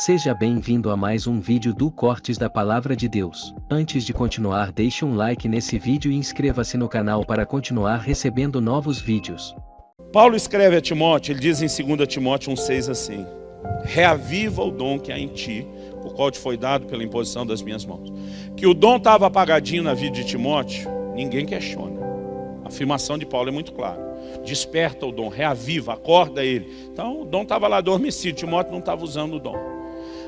Seja bem-vindo a mais um vídeo do Cortes da Palavra de Deus. Antes de continuar, deixe um like nesse vídeo e inscreva-se no canal para continuar recebendo novos vídeos. Paulo escreve a Timóteo, ele diz em 2 Timóteo 1,6 assim: reaviva o dom que há em ti, o qual te foi dado pela imposição das minhas mãos. Que o dom estava apagadinho na vida de Timóteo, ninguém questiona. A afirmação de Paulo é muito clara. Desperta o dom, reaviva, acorda ele. Então o dom estava lá adormecido, Timóteo não estava usando o dom.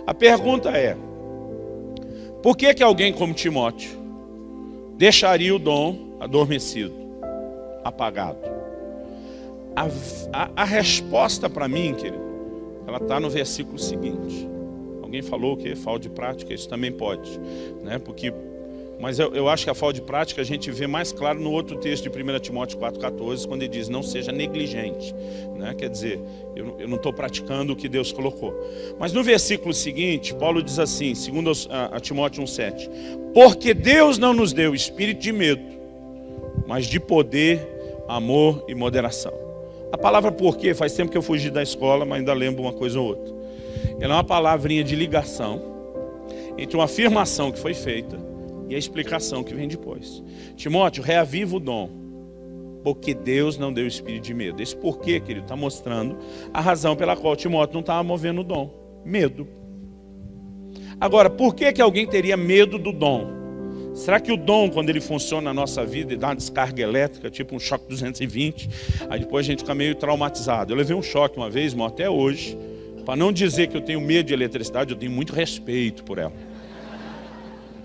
A pergunta é: por que alguém como Timóteo deixaria o dom adormecido, apagado? A resposta para mim, querido, ela está no versículo seguinte. Alguém falou que falta de prática, isso também pode, né? Mas eu acho que a falta de prática a gente vê mais claro no outro texto de 1 Timóteo 4,14, quando ele diz: não seja negligente, né? Quer dizer, eu não estou praticando o que Deus colocou. Mas no versículo seguinte, Paulo diz assim, segundo a Timóteo 1,7: porque Deus não nos deu espírito de medo, mas de poder, amor e moderação. A palavra porquê, faz tempo que eu fugi da escola, mas ainda lembro uma coisa ou outra. Ela é uma palavrinha de ligação entre uma afirmação que foi feita e a explicação que vem depois. Timóteo, reaviva o dom, porque Deus não deu espírito de medo. Esse porquê, querido, está mostrando a razão pela qual Timóteo não estava movendo o dom: medo. Agora, por que alguém teria medo do dom? Será que o dom, quando ele funciona na nossa vida e dá uma descarga elétrica, tipo um choque 220, aí depois a gente fica meio traumatizado? Eu levei um choque uma vez, irmão, até hoje. Para não dizer que eu tenho medo de eletricidade, eu tenho muito respeito por ela.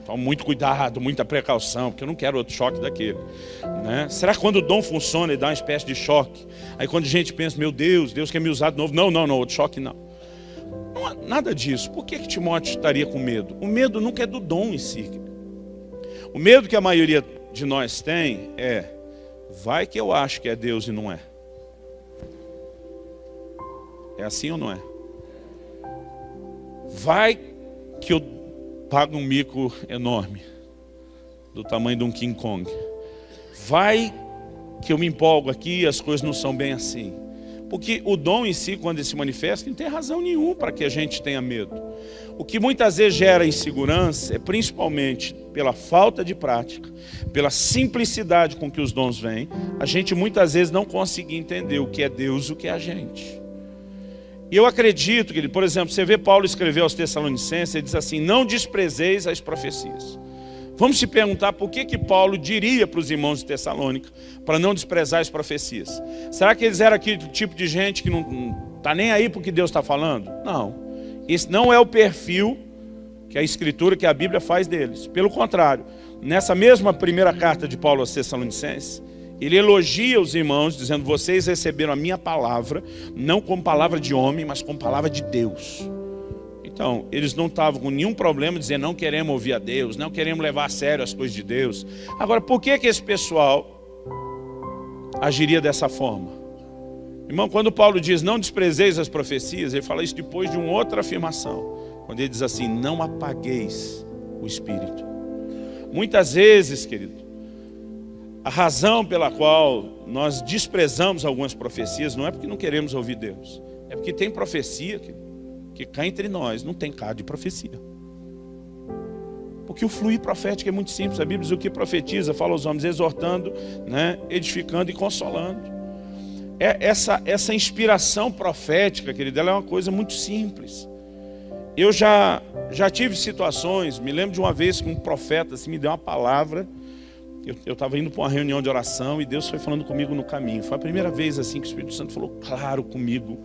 Então, muito cuidado, muita precaução, porque eu não quero outro choque daquele, né? Será que quando o dom funciona e dá uma espécie de choque, aí quando a gente pensa, meu Deus, Deus quer me usar de novo? Não, outro choque não. Não há nada disso. Por que Timóteo estaria com medo? O medo nunca é do dom em si. O medo que a maioria de nós tem é: vai que eu acho que é Deus e não é. É assim ou não é? Vai que eu pago um mico enorme, do tamanho de um King Kong. Vai que eu me empolgo aqui e as coisas não são bem assim. Porque o dom em si, quando ele se manifesta, não tem razão nenhuma para que a gente tenha medo. O que muitas vezes gera insegurança é principalmente pela falta de prática, pela simplicidade com que os dons vêm. A gente muitas vezes não consegue entender o que é Deus e o que é a gente. E eu acredito que, por exemplo, você vê Paulo escrever aos Tessalonicenses, ele diz assim: não desprezeis as profecias. Vamos se perguntar por que Paulo diria para os irmãos de Tessalônica para não desprezar as profecias. Será que eles eram aquele tipo de gente que não está nem aí para o que Deus está falando? Não. Esse não é o perfil que a Escritura, que a Bíblia faz deles. Pelo contrário, nessa mesma primeira carta de Paulo aos Tessalonicenses, ele elogia os irmãos, dizendo: vocês receberam a minha palavra, não como palavra de homem, mas como palavra de Deus. Então, eles não estavam com nenhum problema dizendo: não queremos ouvir a Deus, não queremos levar a sério as coisas de Deus. Agora, por que esse pessoal agiria dessa forma? Irmão, quando Paulo diz: não desprezeis as profecias, ele fala isso depois de uma outra afirmação. Quando ele diz assim: não apagueis o Espírito. Muitas vezes, querido, a razão pela qual nós desprezamos algumas profecias não é porque não queremos ouvir Deus. É porque tem profecia que cá entre nós não tem cara de profecia. Porque o fluir profético é muito simples. A Bíblia diz: o que profetiza, fala aos homens, exortando, né, edificando e consolando. Essa inspiração profética, querido, ela é uma coisa muito simples. Eu já tive situações, me lembro de uma vez que um profeta assim, me deu uma palavra. Eu estava indo para uma reunião de oração e Deus foi falando comigo no caminho. Foi a primeira vez assim que o Espírito Santo falou claro comigo,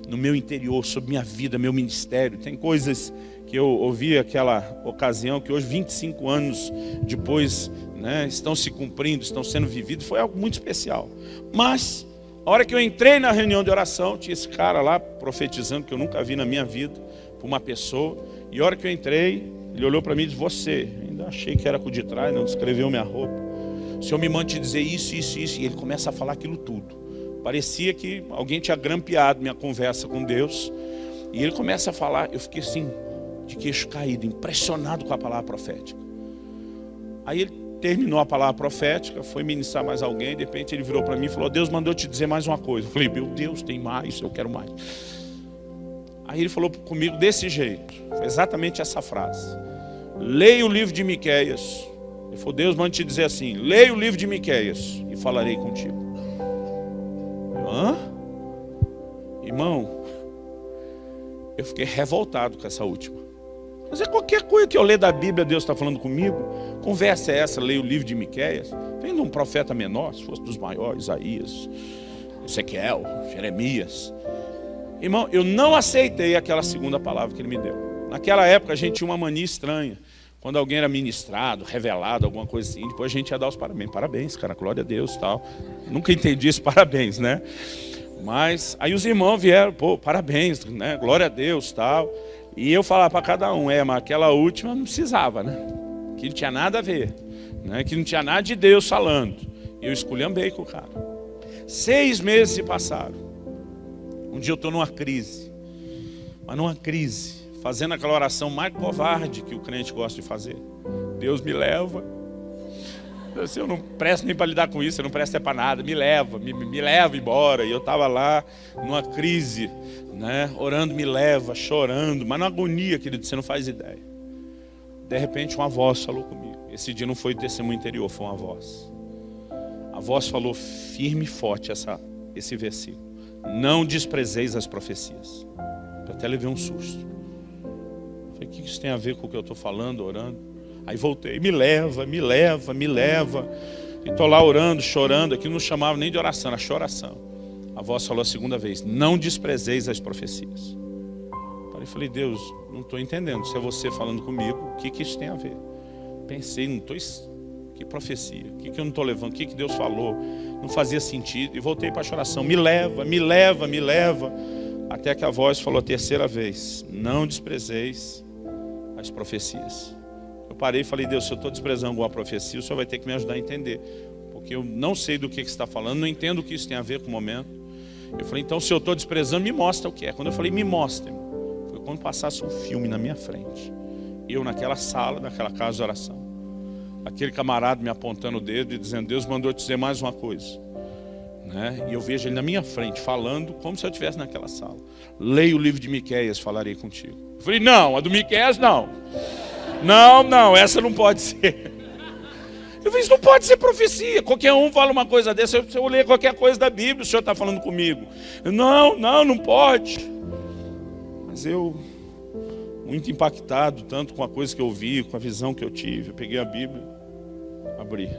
no meu interior, sobre minha vida, meu ministério. Tem coisas que eu ouvi naquela ocasião, que hoje, 25 anos depois, né, estão se cumprindo, estão sendo vividos. Foi algo muito especial. Mas, a hora que eu entrei na reunião de oração, tinha esse cara lá profetizando, que eu nunca vi na minha vida, para uma pessoa. E a hora que eu entrei, ele olhou para mim e disse: você, ainda achei que era com de trás, não descreveu minha roupa. O Senhor me manda te dizer isso. E ele começa a falar aquilo tudo. Parecia que alguém tinha grampeado minha conversa com Deus. E ele começa a falar, eu fiquei assim, de queixo caído, impressionado com a palavra profética. Aí ele terminou a palavra profética, foi ministrar mais alguém, de repente ele virou para mim e falou: Deus mandou te dizer mais uma coisa. Eu falei: meu Deus, tem mais, eu quero mais. Aí ele falou comigo desse jeito, exatamente essa frase: leia o livro de Miqueias. Ele falou: Deus manda te dizer assim, leia o livro de Miqueias e falarei contigo. Hã? Irmão, eu fiquei revoltado com essa última. Mas é qualquer coisa que eu ler da Bíblia, Deus está falando comigo. Conversa é essa, leia o livro de Miqueias. Vem de um profeta menor, se fosse dos maiores, Isaías, Ezequiel, Jeremias. Irmão, eu não aceitei aquela segunda palavra que ele me deu. Naquela época a gente tinha uma mania estranha. Quando alguém era ministrado, revelado, alguma coisa assim, depois a gente ia dar os parabéns. Parabéns, cara, glória a Deus e tal. Nunca entendi esse parabéns, né? Mas aí os irmãos vieram, pô, parabéns, né? Glória a Deus e tal. E eu falava para cada um, mas aquela última não precisava, né? Que não tinha nada a ver, né? Que não tinha nada de Deus falando. Eu esculhambei com o cara. 6 meses se passaram. Um dia eu estou numa crise, mas numa crise, fazendo aquela oração mais covarde que o crente gosta de fazer. Deus me leva. Eu não presto nem para lidar com isso, eu não presto é para nada. Me leva, me leva embora. E eu estava lá numa crise, né? Orando, me leva, chorando, mas na agonia, querido, você não faz ideia. De repente uma voz falou comigo. Esse dia não foi testemunho interior, foi uma voz. A voz falou firme e forte esse versículo: não desprezeis as profecias. Eu até levei um susto. Falei: o que isso tem a ver com o que eu estou falando, orando? Aí voltei: me leva, me leva, me leva. E estou lá orando, chorando. Aqui não chamava nem de oração, era choração. A voz falou a segunda vez: não desprezeis as profecias. Falei: Deus, não estou entendendo. Se é você falando comigo, o que isso tem a ver? Pensei, não estou... Que profecia? O que eu não estou levando? O que Deus falou? Não fazia sentido. E voltei para a choração: me leva, me leva, me leva. Até que a voz falou a terceira vez: não desprezeis as profecias. Eu parei e falei: Deus, se eu estou desprezando alguma profecia, o Senhor vai ter que me ajudar a entender. Porque eu não sei do que você está falando, não entendo o que isso tem a ver com o momento. Eu falei: então se eu estou desprezando, me mostra o que é. Quando eu falei me mostra, foi quando passasse um filme na minha frente. Eu naquela sala, naquela casa de oração. Aquele camarada me apontando o dedo e dizendo: Deus mandou te dizer mais uma coisa, né? E eu vejo ele na minha frente falando como se eu estivesse naquela sala: leia o livro de Miqueias, falarei contigo. Eu falei: não, a do Miqueias não. Não, essa não pode ser. Eu falei: isso não pode ser profecia. Qualquer um fala uma coisa dessa. Se eu ler qualquer coisa da Bíblia, o senhor está falando comigo. Não pode. Mas eu, muito impactado, tanto com a coisa que eu vi, com a visão que eu tive, eu peguei a Bíblia, abri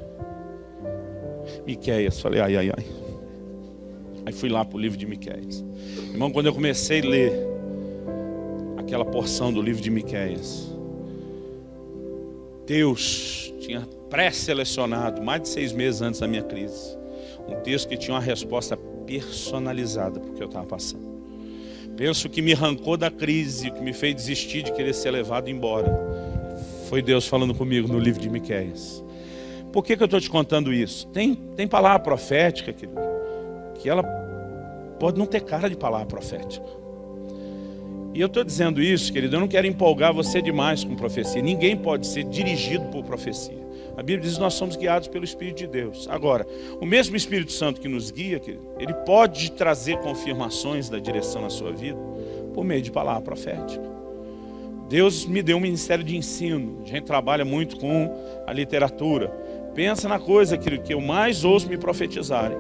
Miqueias, falei: ai. Aí fui lá para o livro de Miqueias. Irmão, quando eu comecei a ler aquela porção do livro de Miqueias, Deus tinha pré-selecionado, mais de 6 meses antes da minha crise, um texto que tinha uma resposta personalizada para o que eu estava passando. Penso que me arrancou da crise, que me fez desistir de querer ser levado embora, foi Deus falando comigo no livro de Miqueias. Por que eu estou te contando isso? Tem palavra profética, querido, que ela pode não ter cara de palavra profética. E eu estou dizendo isso, querido, eu não quero empolgar você demais com profecia. Ninguém pode ser dirigido por profecia. A Bíblia diz que nós somos guiados pelo Espírito de Deus. Agora, o mesmo Espírito Santo que nos guia, querido, ele pode trazer confirmações da direção na sua vida por meio de palavra profética. Deus me deu um ministério de ensino. A gente trabalha muito com a literatura. Pensa na coisa, querido, que eu mais ouço me profetizarem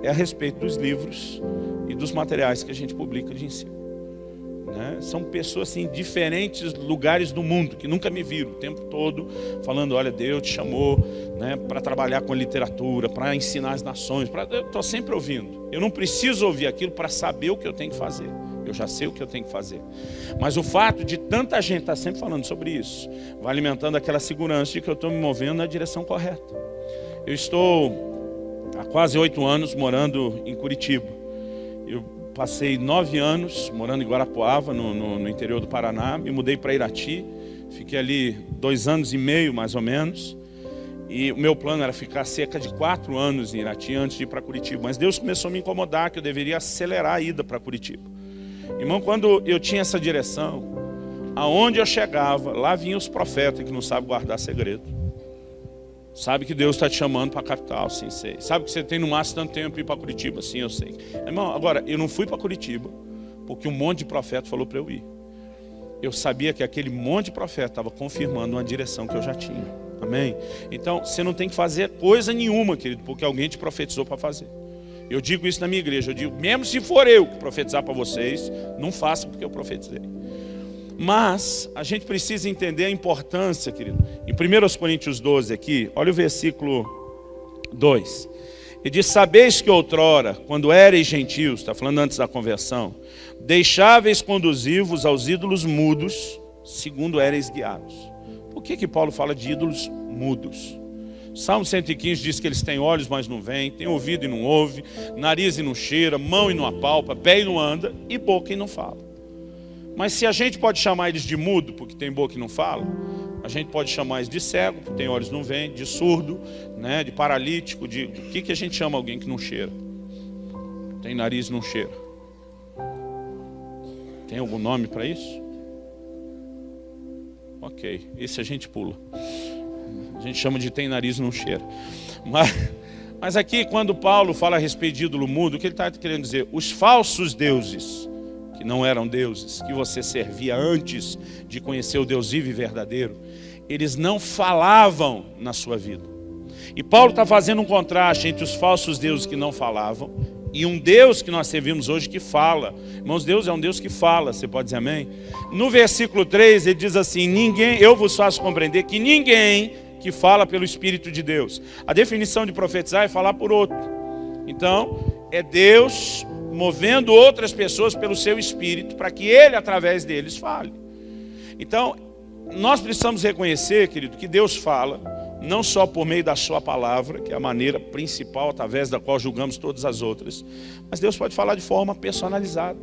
é a respeito dos livros e dos materiais que a gente publica de ensino. Né? São pessoas assim, diferentes lugares do mundo, que nunca me viram o tempo todo falando: olha, Deus te chamou, né, para trabalhar com a literatura, para ensinar as nações. Eu estou sempre ouvindo. Eu não preciso ouvir aquilo para saber o que eu tenho que fazer. Eu já sei o que eu tenho que fazer. Mas o fato de tanta gente estar sempre falando sobre isso vai alimentando aquela segurança de que eu estou me movendo na direção correta. Eu estou há quase 8 anos morando em Curitiba. Eu passei 9 anos morando em Guarapuava, no interior do Paraná. Me mudei para Irati. Fiquei ali 2 anos e meio, mais ou menos. E o meu plano era ficar cerca de 4 anos em Irati antes de ir para Curitiba. Mas Deus começou a me incomodar que eu deveria acelerar a ida para Curitiba. Irmão, quando eu tinha essa direção, aonde eu chegava, lá vinham os profetas que não sabem guardar segredo. Sabe que Deus está te chamando para a capital, sim, sei. Sabe que você tem no máximo tanto tempo para ir para Curitiba, sim, eu sei. Irmão, agora, eu não fui para Curitiba Porque um monte de profeta falou para eu ir. Eu sabia que aquele monte de profeta estava confirmando uma direção que eu já tinha. Amém? Então, você não tem que fazer coisa nenhuma, querido, porque alguém te profetizou para fazer. Eu digo isso na minha igreja. Eu digo, mesmo se for eu que profetizar para vocês, não faça porque eu profetizei. Mas a gente precisa entender a importância, querido. Em 1 Coríntios 12 aqui, olha o versículo 2. Ele diz, sabeis que outrora, quando éreis gentios, está falando antes da conversão, deixáveis conduzir-vos aos ídolos mudos, segundo éreis guiados. Por que Paulo fala de ídolos mudos? Salmo 115 diz que eles têm olhos, mas não veem, têm ouvido e não ouve, nariz e não cheira, mão e não apalpa, pé e não anda, e boca e não fala. Mas se a gente pode chamar eles de mudo, porque tem boca e não fala, a gente pode chamar eles de cego, porque tem olhos e não vem, de surdo, né, de paralítico, de... O que a gente chama alguém que não cheira? Tem nariz e não cheira. Tem algum nome para isso? Ok, esse a gente pula. A gente chama de tem nariz e não cheira. Mas aqui, quando Paulo fala a respeito de ídolo mudo, o que ele está querendo dizer? Os falsos deuses, que não eram deuses, que você servia antes de conhecer o Deus vivo e verdadeiro, eles não falavam na sua vida. E Paulo está fazendo um contraste entre os falsos deuses que não falavam e um Deus que nós servimos hoje que fala. Irmãos, Deus é um Deus que fala, você pode dizer amém? No versículo 3 ele diz assim, eu vos faço compreender que ninguém que fala pelo Espírito de Deus. A definição de profetizar é falar por outro. Então, é Deus movendo outras pessoas pelo seu Espírito, para que Ele, através deles, fale. Então, nós precisamos reconhecer, querido, que Deus fala, não só por meio da sua palavra, que é a maneira principal através da qual julgamos todas as outras, mas Deus pode falar de forma personalizada,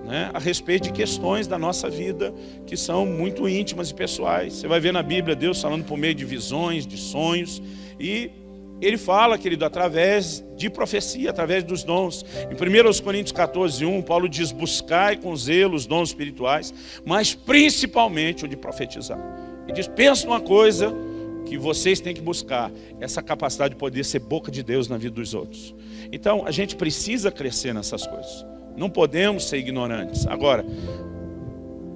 né, a respeito de questões da nossa vida que são muito íntimas e pessoais. Você vai ver na Bíblia Deus falando por meio de visões, de sonhos, e Ele fala, querido, através de profecia, através dos dons. Em 1 Coríntios 14, 1, Paulo diz, buscai com zelo os dons espirituais, mas principalmente o de profetizar. Ele diz, pensa numa coisa que vocês têm que buscar, essa capacidade de poder ser boca de Deus na vida dos outros. Então, a gente precisa crescer nessas coisas. Não podemos ser ignorantes. Agora,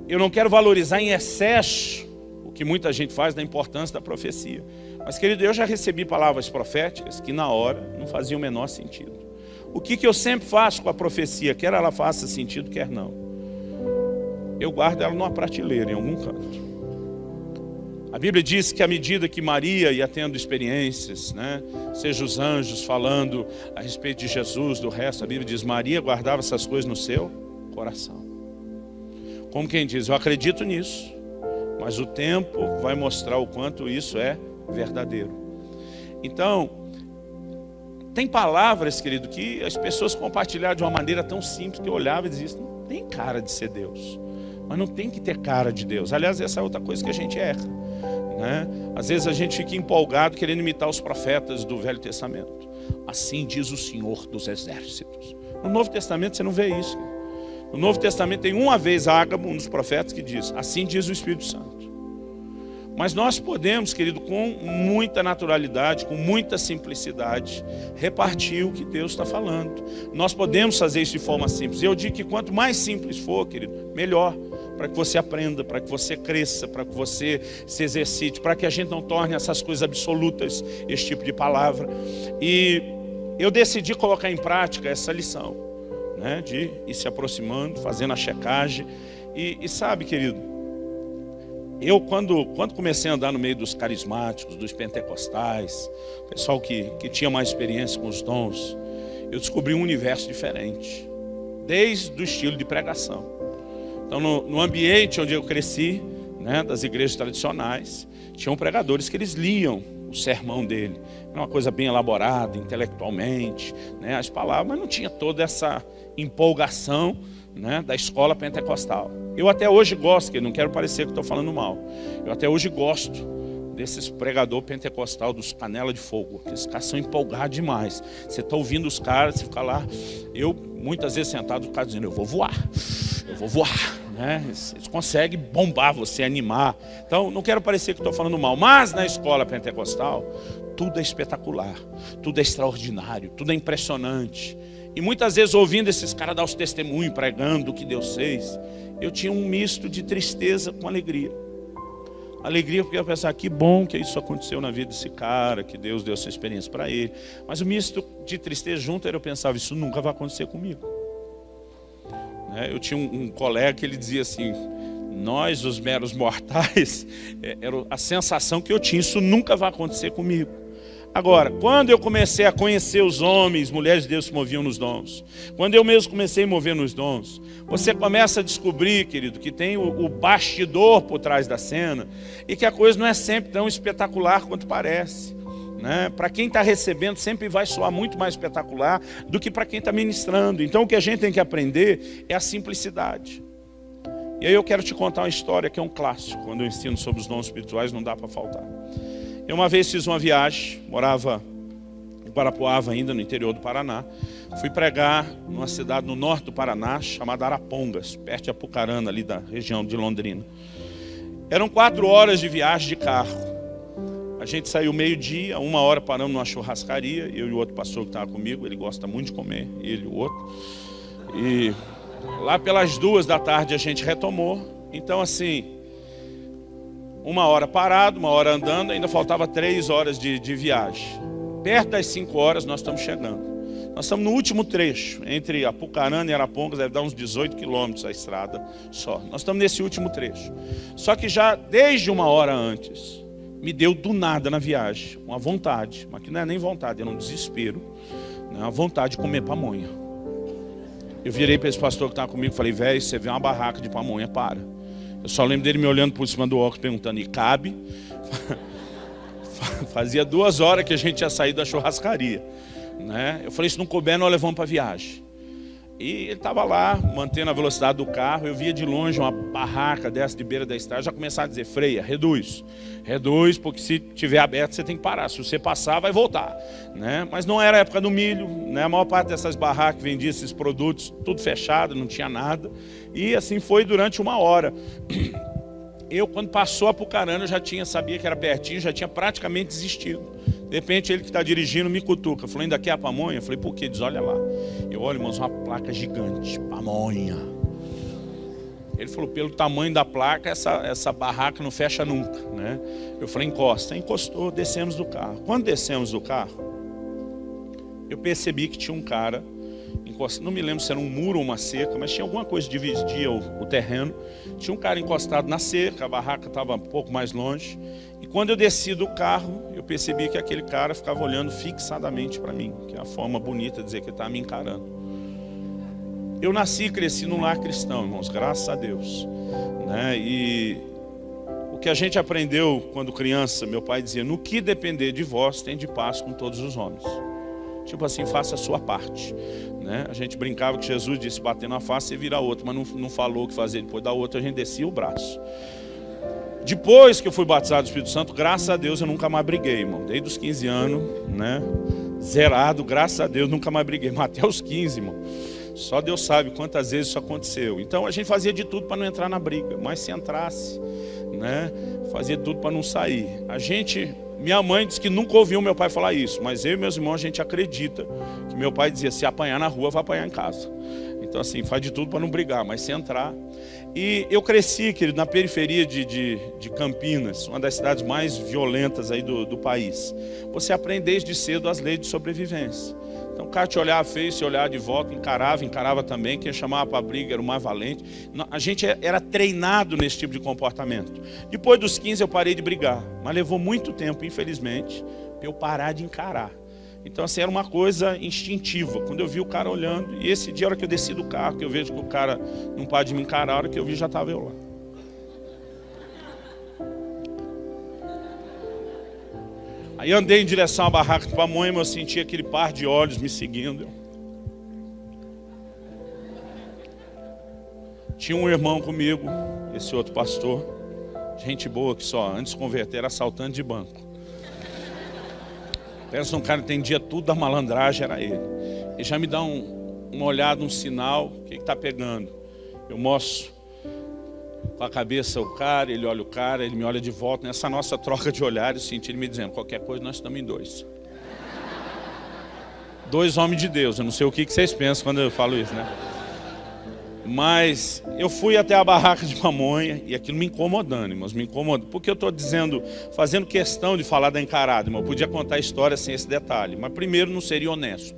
eu não quero valorizar em excesso o que muita gente faz da importância da profecia. Mas, querido, eu já recebi palavras proféticas que na hora não faziam o menor sentido. O que eu sempre faço com a profecia, quer ela faça sentido, quer não, eu guardo ela numa prateleira, em algum canto. A Bíblia diz que à medida que Maria ia tendo experiências, né, seja os anjos falando a respeito de Jesus, do resto, a Bíblia diz, Maria guardava essas coisas no seu coração. Como quem diz, eu acredito nisso, mas o tempo vai mostrar o quanto isso é verdadeiro. Então, tem palavras, querido, que as pessoas compartilharam de uma maneira tão simples que eu olhava e dizia, não tem cara de ser Deus, mas não tem que ter cara de Deus. Aliás, essa é outra coisa que a gente erra, né? Às vezes a gente fica empolgado querendo imitar os profetas do Velho Testamento. Assim diz o Senhor dos Exércitos. No Novo Testamento você não vê isso. No Novo Testamento tem uma vez Ágabo, um dos profetas, que diz, assim diz o Espírito Santo. Mas nós podemos, querido, com muita naturalidade, com muita simplicidade, repartir o que Deus está falando. Nós podemos fazer isso de forma simples. Eu digo que quanto mais simples for, querido, melhor. Para que você aprenda, para que você cresça, para que você se exercite, para que a gente não torne essas coisas absolutas, esse tipo de palavra. E eu decidi colocar em prática essa lição, né, de ir se aproximando, fazendo a checagem. E sabe, querido, eu quando comecei a andar no meio dos carismáticos, dos pentecostais, pessoal que tinha mais experiência com os dons, eu descobri um universo diferente, desde o estilo de pregação. Então, no ambiente onde eu cresci, né, das igrejas tradicionais, tinham pregadores que eles liam o sermão dele. Era uma coisa bem elaborada, intelectualmente, né, as palavras, mas não tinha toda essa empolgação, né, da escola pentecostal. Eu até hoje gosto, que não quero parecer que estou falando mal, eu até hoje gosto desses pregadores pentecostal, dos canela de fogo. Esses caras são empolgados demais. Você está ouvindo os caras, você fica lá, eu muitas vezes sentado, o cara dizendo, eu vou voar, né? Eles conseguem bombar você, animar. Então, não quero parecer que estou falando mal, mas na escola pentecostal, tudo é espetacular, tudo é extraordinário, tudo é impressionante. E muitas vezes ouvindo esses caras dar os testemunhos, pregando o que Deus fez, eu tinha um misto de tristeza com alegria. Alegria porque eu pensava, que bom que isso aconteceu na vida desse cara, que Deus deu essa experiência para ele. Mas o misto de tristeza junto era eu pensava, isso nunca vai acontecer comigo. Eu tinha um colega que ele dizia assim, nós os meros mortais, era a sensação que eu tinha, isso nunca vai acontecer comigo. Agora, quando eu comecei a conhecer os homens, mulheres de Deus que moviam nos dons, quando eu mesmo comecei a mover nos dons, você começa a descobrir, querido, que tem o bastidor por trás da cena e que a coisa não é sempre tão espetacular quanto parece. Para quem está recebendo sempre vai soar muito mais espetacular do que para quem está ministrando. Então o que a gente tem que aprender é a simplicidade. E aí eu quero te contar uma história que é um clássico. Quando eu ensino sobre os dons espirituais não dá para faltar. Eu uma vez fiz uma viagem, morava em Guarapuava ainda, no interior do Paraná. Fui pregar numa cidade no norte do Paraná, chamada Arapongas, perto de Apucarana, ali da região de Londrina. Eram 4 horas de viagem de carro. A gente saiu meio-dia, 1 hora paramos numa churrascaria, eu e o outro pastor que estava comigo, ele gosta muito de comer, ele e o outro. E lá pelas 2 da tarde a gente retomou. Então assim, 1 hora parado, 1 hora andando, ainda faltava 3 horas de viagem. Perto das 5 horas nós estamos chegando. Nós estamos no último trecho, entre Apucarana e Arapongas, deve dar uns 18 quilômetros a estrada só. Nós estamos nesse último trecho. Só que já desde 1 hora antes, me deu do nada na viagem, uma vontade, mas que não é nem vontade, era um desespero, uma vontade de comer pamonha. Eu virei para esse pastor que estava comigo e falei, velho, você vê uma barraca de pamonha, para. Eu só lembro dele me olhando por cima do óculos, perguntando, e cabe? Fazia 2 horas que a gente tinha saído da churrascaria. Eu falei, se não couber, nós levamos para a viagem. E ele estava lá, mantendo a velocidade do carro. Eu via de longe uma barraca dessa de beira da estrada. Já começava a dizer, freia, reduz. Reduz, porque se tiver aberto você tem que parar. Se você passar, vai voltar. Mas não era a época do milho. A maior parte dessas barracas que vendiam esses produtos, tudo fechado, não tinha nada. E assim foi durante 1 hora. Eu, quando passou a Apucarana, eu já sabia que era pertinho, já tinha praticamente desistido. De repente, ele que está dirigindo me cutuca. Falou, ainda quer a pamonha? Eu falei, por quê? Diz, olha lá. Eu olho, irmãos, uma placa gigante, pamonha. Ele falou, pelo tamanho da placa, essa barraca não fecha nunca. Eu falei, encosta. Encostou, descemos do carro. Quando descemos do carro, eu percebi que tinha um cara, não me lembro se era um muro ou uma cerca, mas tinha alguma coisa que dividia o terreno. Tinha um cara encostado na cerca, a barraca estava um pouco mais longe. E quando eu desci do carro, eu percebi que aquele cara ficava olhando fixadamente para mim, que é a forma bonita de dizer que ele estava me encarando. Eu nasci e cresci num lar cristão, irmãos, graças a Deus. E o que a gente aprendeu quando criança, meu pai dizia, no que depender de vós, tem de paz com todos os homens. Tipo assim, faça a sua parte. A gente brincava que Jesus disse, bater na face e virar outra, mas não falou o que fazer depois da outra, a gente descia o braço. Depois que eu fui batizado do Espírito Santo, graças a Deus eu nunca mais briguei, irmão. Desde os 15 anos, zerado, graças a Deus, nunca mais briguei. Mas até os 15, irmão. Só Deus sabe quantas vezes isso aconteceu. Então a gente fazia de tudo para não entrar na briga. Mas se entrasse, fazia de tudo para não sair. Minha mãe disse que nunca ouviu meu pai falar isso. Mas eu e meus irmãos, a gente acredita que meu pai dizia, se apanhar na rua, vai apanhar em casa. Então assim, faz de tudo para não brigar, mas se entrar. E eu cresci, querido, na periferia de Campinas, uma das cidades mais violentas aí do país. Você aprende desde cedo as leis de sobrevivência. Então o cara te olhava feio, se olhava de volta, encarava também. Quem chamava para briga era o mais valente. A gente era treinado nesse tipo de comportamento. Depois dos 15 eu parei de brigar, mas levou muito tempo, infelizmente, para eu parar de encarar. Então assim, era uma coisa instintiva. Quando eu vi o cara olhando, e esse dia, a hora que eu desci do carro, que eu vejo que o cara não pode me encarar, a hora que eu vi, já estava eu lá. Aí andei em direção à barraca de pamonha, mas eu senti aquele par de olhos me seguindo. Tinha um irmão comigo, esse outro pastor, gente boa que só antes de converter era assaltante de banco. Pensa um cara que entendia tudo da malandragem, era ele. Ele já me dá uma olhada, um sinal, o que está pegando? Eu mostro com a cabeça o cara, ele olha o cara, ele me olha de volta. Nessa nossa troca de olhares, eu senti ele me dizendo, qualquer coisa nós estamos em 2. Dois homens de Deus. Eu não sei o que vocês pensam quando eu falo isso, né? Mas eu fui até a barraca de pamonha e aquilo me incomodando, irmãos, me incomodando. Porque eu estou dizendo, fazendo questão de falar da encarada, irmão. Eu podia contar a história sem esse detalhe, mas primeiro não seria honesto.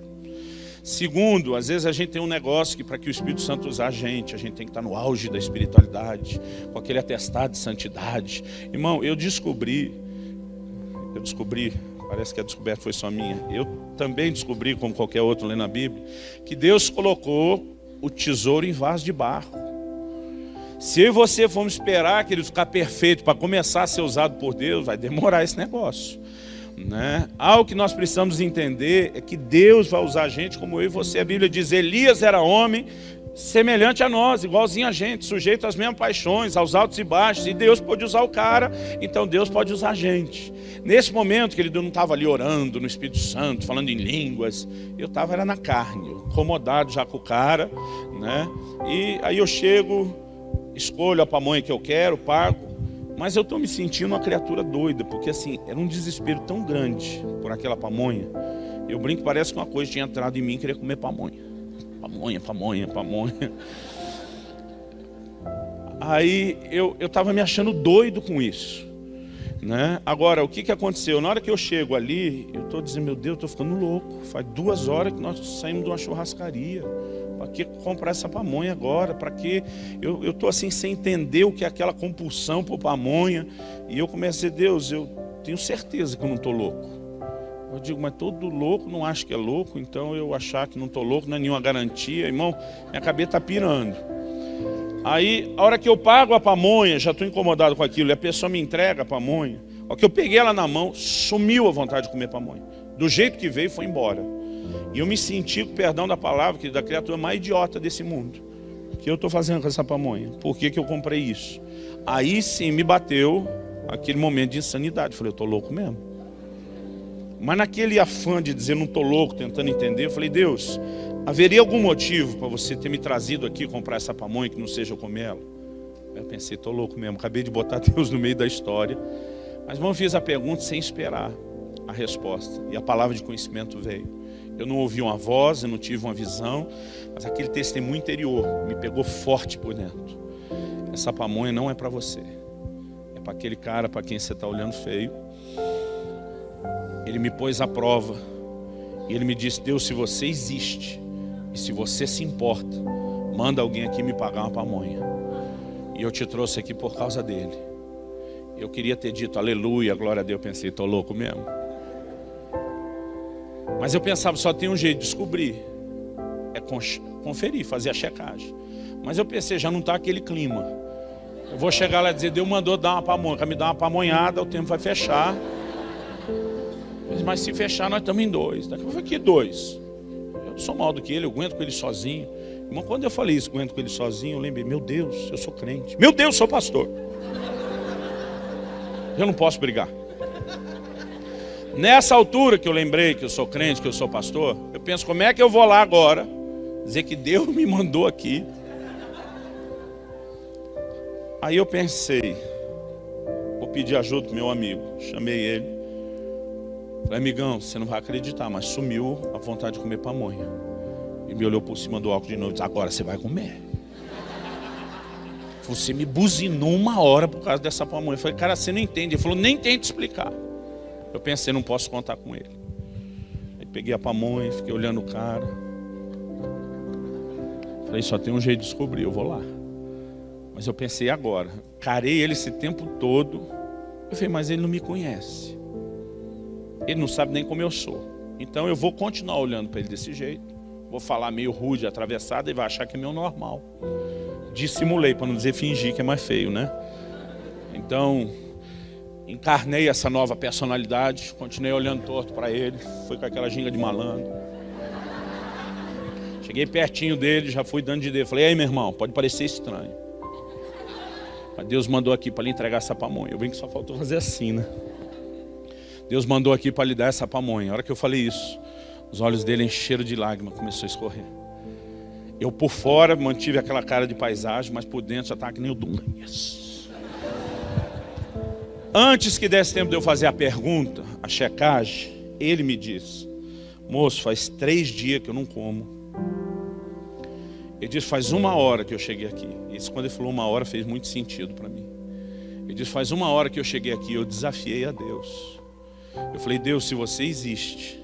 Segundo, às vezes a gente tem um negócio que para que o Espírito Santo usar a gente tem que estar no auge da espiritualidade, com aquele atestado de santidade. Irmão, eu descobri, parece que a descoberta foi só minha, eu também descobri, como qualquer outro lendo a Bíblia, que Deus colocou o tesouro em vaso de barro. Se eu e você formos esperar que ele ficar perfeito para começar a ser usado por Deus, vai demorar esse negócio, né? Algo que nós precisamos entender é que Deus vai usar a gente como eu e você. A Bíblia diz, Elias era homem semelhante a nós, igualzinho a gente, sujeito às mesmas paixões, aos altos e baixos, e Deus pode usar o cara, então Deus pode usar a gente. Nesse momento que ele não estava ali orando no Espírito Santo, falando em línguas, eu estava era na carne, incomodado já com o cara, né? E aí eu chego, escolho a pamonha que eu quero, pago, mas eu estou me sentindo uma criatura doida, porque assim, era um desespero tão grande por aquela pamonha. Eu brinco, parece que uma coisa tinha entrado em mim e queria comer pamonha. Pamonha. Aí eu estava me achando doido com isso, né? Agora, o que aconteceu? Na hora que eu chego ali, eu estou dizendo, meu Deus, eu estou ficando louco. Faz 2 horas que nós saímos de uma churrascaria. Para que comprar essa pamonha agora? Para que? Eu estou assim, sem entender o que é aquela compulsão por pamonha. E eu comecei a dizer, Deus, eu tenho certeza que eu não estou louco. Eu digo, mas todo louco não acha que é louco, então eu achar que não estou louco não é nenhuma garantia. Irmão, minha cabeça está pirando. Aí, a hora que eu pago a pamonha, já estou incomodado com aquilo, e a pessoa me entrega a pamonha. A hora que eu peguei ela na mão, sumiu a vontade de comer pamonha. Do jeito que veio, foi embora. E eu me senti, com perdão da palavra, que da criatura mais idiota desse mundo. O que eu estou fazendo com essa pamonha? Por que eu comprei isso? Aí sim me bateu aquele momento de insanidade. Eu falei, eu estou louco mesmo. Mas naquele afã de dizer não estou louco, tentando entender, eu falei, Deus, haveria algum motivo para você ter me trazido aqui comprar essa pamonha que não seja eu comer ela? Aí eu pensei, estou louco mesmo, acabei de botar Deus no meio da história. Mas irmão, eu fiz a pergunta sem esperar a resposta. E a palavra de conhecimento veio. Eu não ouvi uma voz, eu não tive uma visão, mas aquele testemunho interior me pegou forte por dentro. Essa pamonha não é para você. É para aquele cara para quem você está olhando feio. Ele me pôs à prova. E ele me disse, Deus, se você existe e se você se importa, manda alguém aqui me pagar uma pamonha. E eu te trouxe aqui por causa dele. Eu queria ter dito aleluia, glória a Deus. Eu pensei, estou louco mesmo. Mas eu pensava, só tem um jeito de descobrir. É conferir, fazer a checagem. Mas eu pensei, já não está aquele clima. Eu vou chegar lá e dizer, Deus mandou dar uma pamonha. Quer me dar uma pamonhada, o tempo vai fechar. Mas se fechar, nós estamos em 2. Daqui a pouco aqui 2. Eu não sou mal do que ele, eu aguento com ele sozinho. Irmão, quando eu falei isso, aguento com ele sozinho, eu lembrei, meu Deus, eu sou crente. Meu Deus, eu sou pastor. Eu não posso brigar. Nessa altura que eu lembrei que eu sou crente, que eu sou pastor, eu penso, como é que eu vou lá agora dizer que Deus me mandou aqui? Aí eu pensei, vou pedir ajuda pro meu amigo. Chamei ele. Falei, amigão, você não vai acreditar, mas sumiu a vontade de comer pamonha. E me olhou por cima do óculos de novo e disse, agora você vai comer. Você me buzinou 1 hora por causa dessa pamonha. Eu falei, cara, você não entende. Ele falou, nem tente explicar. Eu pensei, não posso contar com ele. Aí peguei a pamonha, fiquei olhando o cara. Falei, só tem um jeito de descobrir, eu vou lá. Mas eu pensei, agora? Carei ele esse tempo todo. Eu falei, mas ele não me conhece. Ele não sabe nem como eu sou. Então eu vou continuar olhando para ele desse jeito. Vou falar meio rude, atravessado, e vai achar que é meu normal. Dissimulei, para não dizer fingir, que é mais feio, né? Então, encarnei essa nova personalidade. Continuei olhando torto para ele. Fui com aquela ginga de malandro. Cheguei pertinho dele, já fui dando de dedo. Falei, aí meu irmão, pode parecer estranho, mas Deus mandou aqui para lhe entregar essa pamonha. Eu brinco que só faltou fazer assim, né? Deus mandou aqui para lhe dar essa pamonha. A hora que eu falei isso, os olhos dele encheram de lágrimas, começou a escorrer. Eu por fora mantive aquela cara de paisagem, mas por dentro já estava que nem o Dunga. Yes. Antes que desse tempo de eu fazer a pergunta, a checagem, ele me disse, moço, faz 3 dias que eu não como. Ele disse, faz 1 hora que eu cheguei aqui. Isso, quando ele falou 1 hora, fez muito sentido para mim. Ele disse, faz 1 hora que eu cheguei aqui, eu desafiei a Deus. Eu falei, Deus, se você existe,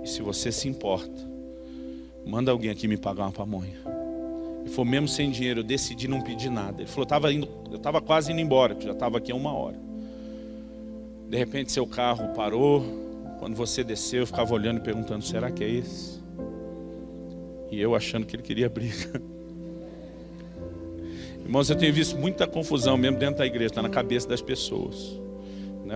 e se você se importa, manda alguém aqui me pagar uma pamonha. Ele falou, mesmo sem dinheiro, eu decidi não pedir nada. Ele falou, eu estava quase indo embora, que já estava aqui há 1 hora. De repente seu carro parou. Quando você desceu, eu ficava olhando e perguntando, será que é esse? E eu achando que ele queria briga. Irmãos, eu tenho visto muita confusão mesmo dentro da igreja, está na cabeça das pessoas.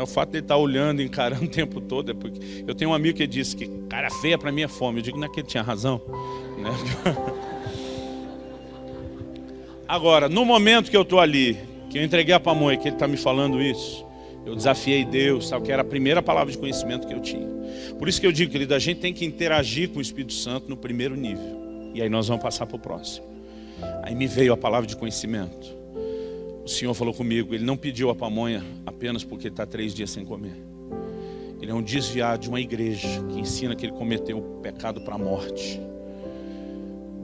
O fato de ele estar olhando, encarando o tempo todo, é porque... Eu tenho um amigo que disse que cara feia para mim é fome. Eu digo, não é que ele tinha razão? Agora, no momento que eu estou ali, que eu entreguei a pamonha, que ele está me falando isso, eu desafiei Deus, sabe, que era a primeira palavra de conhecimento que eu tinha. Por isso que eu digo, querido, a gente tem que interagir com o Espírito Santo no primeiro nível. E aí nós vamos passar para o próximo. Aí me veio a palavra de conhecimento. O Senhor falou comigo, ele não pediu a pamonha apenas porque ele está 3 dias sem comer. Ele é um desviado de uma igreja que ensina que ele cometeu o pecado para a morte.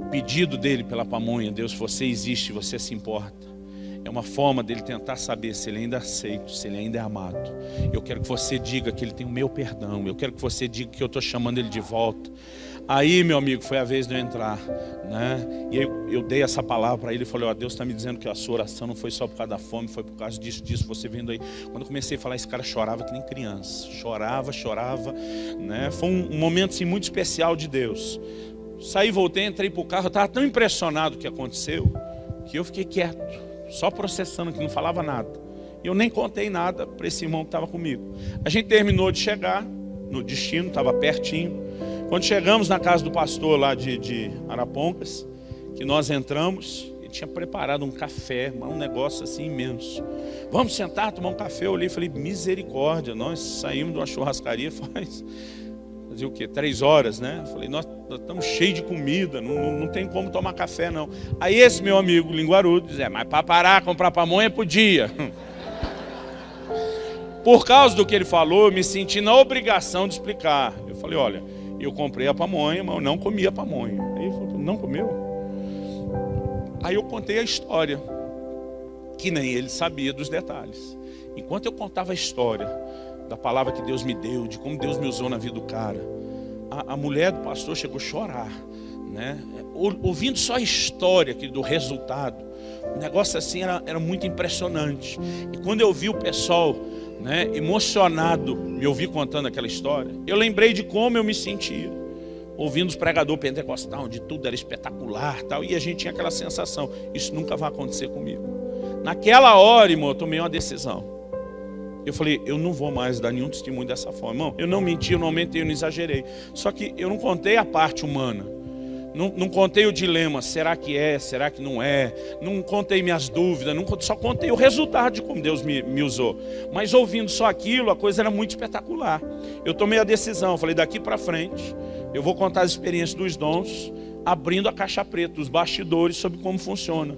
O pedido dele pela pamonha, Deus, você existe, você se importa. É uma forma dele tentar saber se ele ainda é aceito, se ele ainda é amado. Eu quero que você diga que ele tem o meu perdão. Eu quero que você diga que eu estou chamando ele de volta. Aí, meu amigo, foi a vez de eu entrar, né? E eu dei essa palavra para ele e falei, ó, Deus está me dizendo que a sua oração não foi só por causa da fome, foi por causa disso, você vendo aí. Quando eu comecei a falar, esse cara chorava que nem criança. Chorava, né? Foi um momento assim, muito especial de Deus. Saí, voltei, entrei para o carro, eu estava tão impressionado com o que aconteceu, que eu fiquei quieto, só processando, que não falava nada. E eu nem contei nada para esse irmão que estava comigo. A gente terminou de chegar no destino, estava pertinho. Quando chegamos na casa do pastor lá de Arapongas, que nós entramos, ele tinha preparado um café, um negócio assim imenso. Vamos sentar, tomar um café. Eu olhei e falei, misericórdia, nós saímos de uma churrascaria fazia o quê? 3 horas, né? Eu falei, nós estamos cheios de comida, não tem como tomar café não. Aí esse meu amigo linguarudo diz, mas para parar, comprar pamonha podia. Por causa do que ele falou, eu me senti na obrigação de explicar. Eu falei, olha, eu comprei a pamonha, mas eu não comi a pamonha. Aí ele falou, não comeu? Aí eu contei a história, que nem ele sabia dos detalhes. Enquanto eu contava a história da palavra que Deus me deu, de como Deus me usou na vida do cara, a mulher do pastor chegou a chorar, né? Ouvindo só a história do resultado, o negócio assim era muito impressionante. E quando eu vi o pessoal, né, emocionado, me ouvir contando aquela história, eu lembrei de como eu me sentia ouvindo os pregadores pentecostais, onde tudo era espetacular tal, e a gente tinha aquela sensação, isso nunca vai acontecer comigo. Naquela hora, irmão, eu tomei uma decisão. Eu falei, eu não vou mais dar nenhum testemunho dessa forma. Irmão, eu não menti, eu não aumentei, eu não exagerei. Só que eu não contei a parte humana. Não contei o dilema, será que é, será que não é? Não contei minhas dúvidas, só contei o resultado de como Deus me usou. Mas ouvindo só aquilo, a coisa era muito espetacular. Eu tomei a decisão, falei, daqui para frente, eu vou contar as experiências dos dons, abrindo a caixa preta, os bastidores sobre como funciona.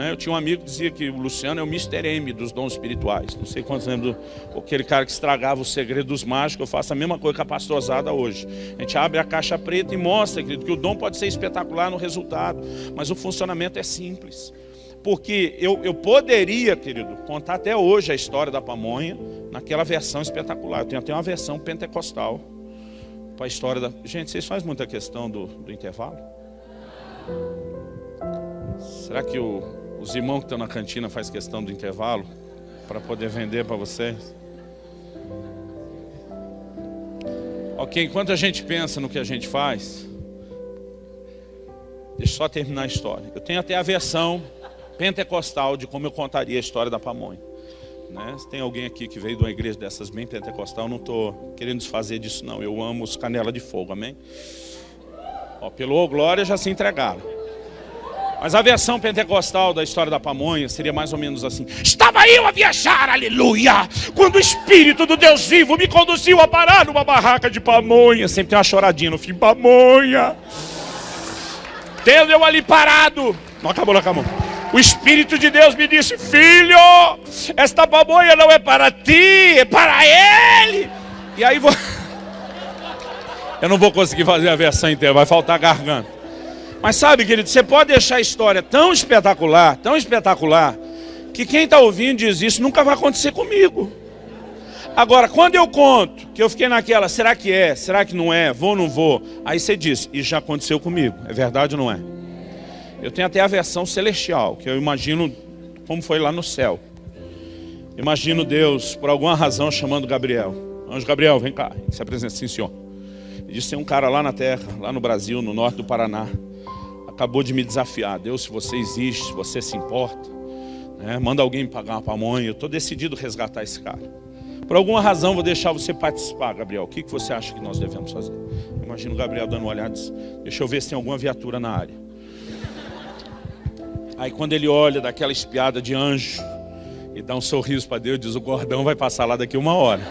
Eu tinha um amigo que dizia que o Luciano é o Mr. M dos dons espirituais. Não sei quantos lembram aquele cara que estragava o segredo dos mágicos. Eu faço a mesma coisa com a pastorzada hoje. A gente abre a caixa preta e mostra, querido, que o dom pode ser espetacular no resultado, mas o funcionamento é simples. Porque eu poderia, querido, contar até hoje a história da pamonha naquela versão espetacular. Eu tenho até uma versão pentecostal para a história da... Gente, vocês fazem muita questão do intervalo? Será que os irmãos que estão na cantina fazem questão do intervalo para poder vender para vocês? Ok, enquanto a gente pensa no que a gente faz, deixa eu só terminar a história. Eu tenho até a versão pentecostal de como eu contaria a história da pamonha, né? Se tem alguém aqui que veio de uma igreja dessas bem pentecostal, eu não estou querendo desfazer disso não. Eu amo os canela de fogo, amém? Pelo glória já se entregaram. Mas a versão pentecostal da história da pamonha seria mais ou menos assim. Estava eu a viajar, aleluia, quando o Espírito do Deus vivo me conduziu a parar numa barraca de pamonha. Sempre tem uma choradinha no fim, pamonha. Tendo eu ali parado, não acabou. O Espírito de Deus me disse, filho, esta pamonha não é para ti, é para ele. E aí Eu não vou conseguir fazer a versão inteira, vai faltar garganta. Mas sabe, querido, você pode deixar a história tão espetacular, que quem está ouvindo diz, isso nunca vai acontecer comigo. Agora, quando eu conto, que eu fiquei naquela, será que é, será que não é, vou ou não vou? Aí você diz, e já aconteceu comigo, é verdade ou não é? Eu tenho até a versão celestial, que eu imagino como foi lá no céu. Imagino Deus, por alguma razão, chamando Gabriel. Anjo Gabriel, vem cá, se apresenta, sim senhor. Ele disse, tem um cara lá na terra, lá no Brasil, no norte do Paraná, acabou de me desafiar. Deus, se você existe, se você se importa, né, manda alguém me pagar uma pamonha, eu estou decidido a resgatar esse cara. Por alguma razão vou deixar você participar, Gabriel. O que você acha que nós devemos fazer? Eu imagino o Gabriel dando uma olhada e diz, deixa eu ver se tem alguma viatura na área. Aí quando ele olha daquela espiada de anjo e dá um sorriso para Deus, diz, o gordão vai passar lá daqui 1 hora.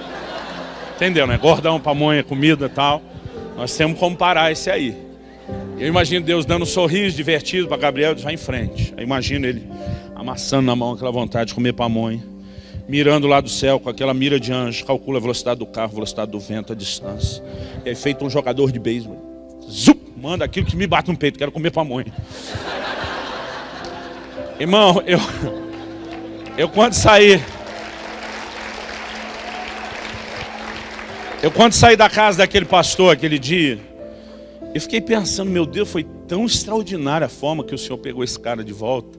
Entendeu, né? Gordão, pamonha, comida e tal. Nós temos como parar esse aí. Eu imagino Deus dando um sorriso divertido para Gabriel e diz, vai em frente. Aí imagino ele amassando na mão aquela vontade de comer pamonha, mirando lá do céu com aquela mira de anjo, calcula a velocidade do carro, a velocidade do vento, a distância. E aí feito um jogador de beisebol, zup, manda aquilo que me bate no peito, quero comer pamonha. Irmão, eu quando saí da casa daquele pastor aquele dia, eu fiquei pensando, meu Deus, foi tão extraordinária a forma que o Senhor pegou esse cara de volta.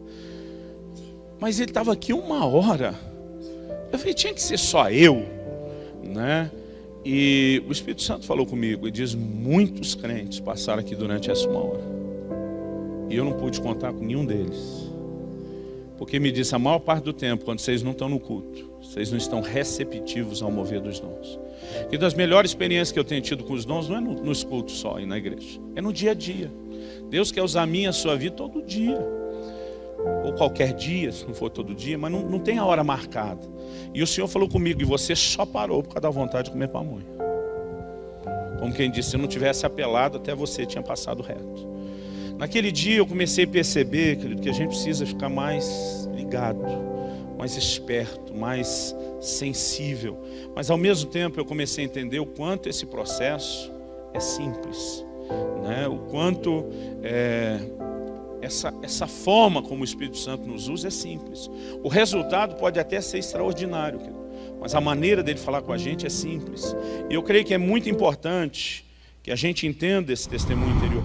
Mas ele estava aqui 1 hora. Eu falei, tinha que ser só eu, né? E o Espírito Santo falou comigo e diz, muitos crentes passaram aqui durante essa 1 hora. E eu não pude contar com nenhum deles. Porque me disse, a maior parte do tempo, quando vocês não estão no culto, vocês não estão receptivos ao mover dos dons. E das melhores experiências que eu tenho tido com os dons, não é nos cultos só e na igreja, é no dia a dia. Deus quer usar a minha e a sua vida todo dia. Ou qualquer dia, se não for todo dia, mas não tem a hora marcada. E o Senhor falou comigo, e você só parou por causa da vontade de comer pamonha. Como quem disse, se eu não tivesse apelado, até você tinha passado reto. Naquele dia eu comecei a perceber, querido, que a gente precisa ficar mais ligado, mais esperto, mais sensível. Mas ao mesmo tempo eu comecei a entender o quanto esse processo é simples, né? O quanto essa forma como o Espírito Santo nos usa é simples. O resultado pode até ser extraordinário, querido, mas a maneira dele falar com a gente é simples. E eu creio que é muito importante que a gente entenda esse testemunho interior.